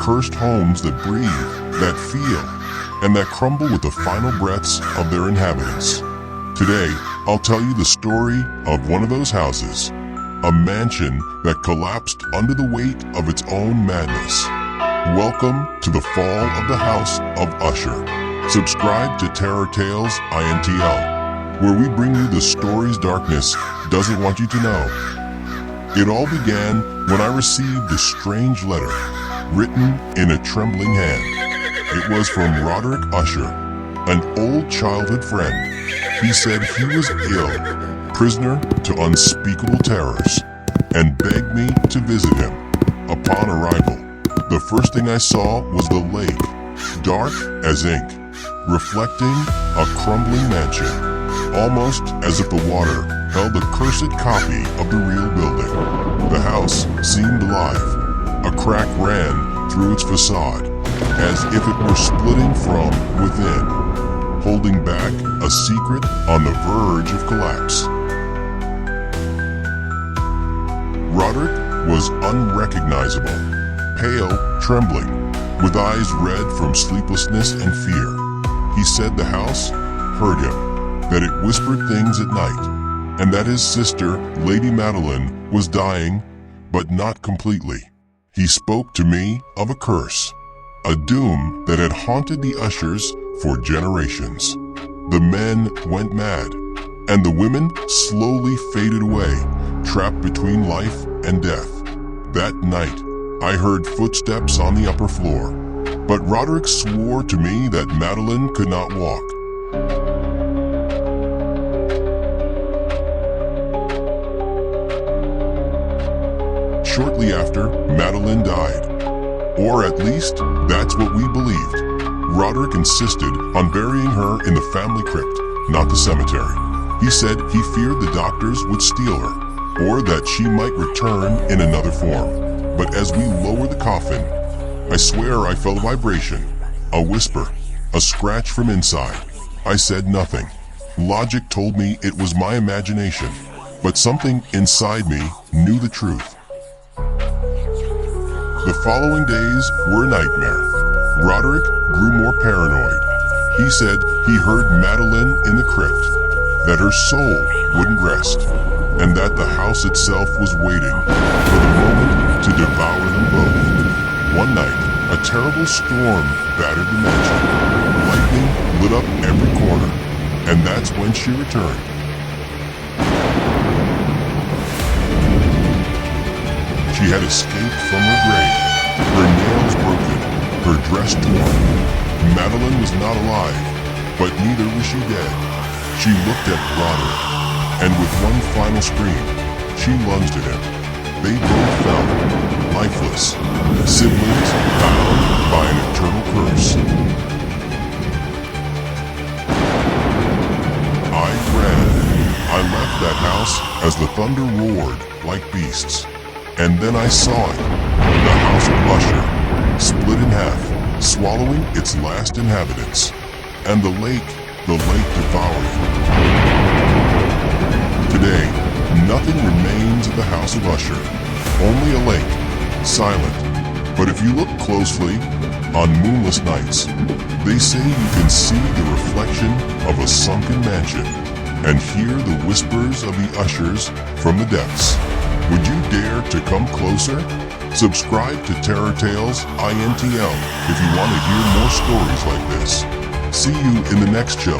cursed homes that breathe, that feel, and that crumble with the final breaths of their inhabitants. Today, I'll tell you the story of one of those houses, a mansion that collapsed under the weight of its own madness. Welcome to the fall of the House of Usher. Subscribe to Terror Tales INTL, where we bring you the stories darkness doesn't want you to know. It all began when I received a strange letter, written in a trembling hand. It was from Roderick Usher, an old childhood friend. He said he was ill, prisoner to unspeakable terrors, and begged me to visit him. Upon arrival, the first thing I saw was the lake, dark as ink, reflecting a crumbling mansion, almost as if the water held a cursed copy of the real building. The house seemed alive. A crack ran through its facade, as if it were splitting from within, holding back a secret on the verge of collapse. Roderick was unrecognizable, pale, trembling, with eyes red from sleeplessness and fear. He said the house heard him, that it whispered things at night, and that his sister, Lady Madeline, was dying, but not completely. He spoke to me of a curse, a doom that had haunted the Ushers for generations. The men went mad, and the women slowly faded away, trapped between life and death. That night, I heard footsteps on the upper floor, but Roderick swore to me that Madeline could not walk. Shortly after, Madeline died. Or at least, that's what we believed. Roderick insisted on burying her in the family crypt, not the cemetery. He said he feared the doctors would steal her, or that she might return in another form. But as we lowered the coffin, I swear I felt a vibration, a whisper, a scratch from inside. I said nothing. Logic told me it was my imagination, but something inside me knew the truth. The following days were a nightmare. Roderick grew more paranoid. He said he heard Madeline in the crypt, that her soul wouldn't rest, and that the house itself was waiting for the moment to devour them both. One night, a terrible storm battered the mansion. Lightning lit up every corner, and that's when she returned. She had escaped from her grave, her nails broken, her dress torn. Madeline was not alive, but neither was she dead. She looked at Roderick, and with one final scream, she lunged at him. They both fell, lifeless, siblings bound by an eternal curse. I ran. I left that house as the thunder roared like beasts. And then I saw it, the House of Usher, split in half, swallowing its last inhabitants. And the lake devoured it. Today, nothing remains of the House of Usher, only a lake, silent. But if you look closely, on moonless nights, they say you can see the reflection of a sunken mansion, and hear the whispers of the Ushers from the depths. Would you dare to come closer? Subscribe to Terror Tales INTL if you want to hear more stories like this. See you in the next show.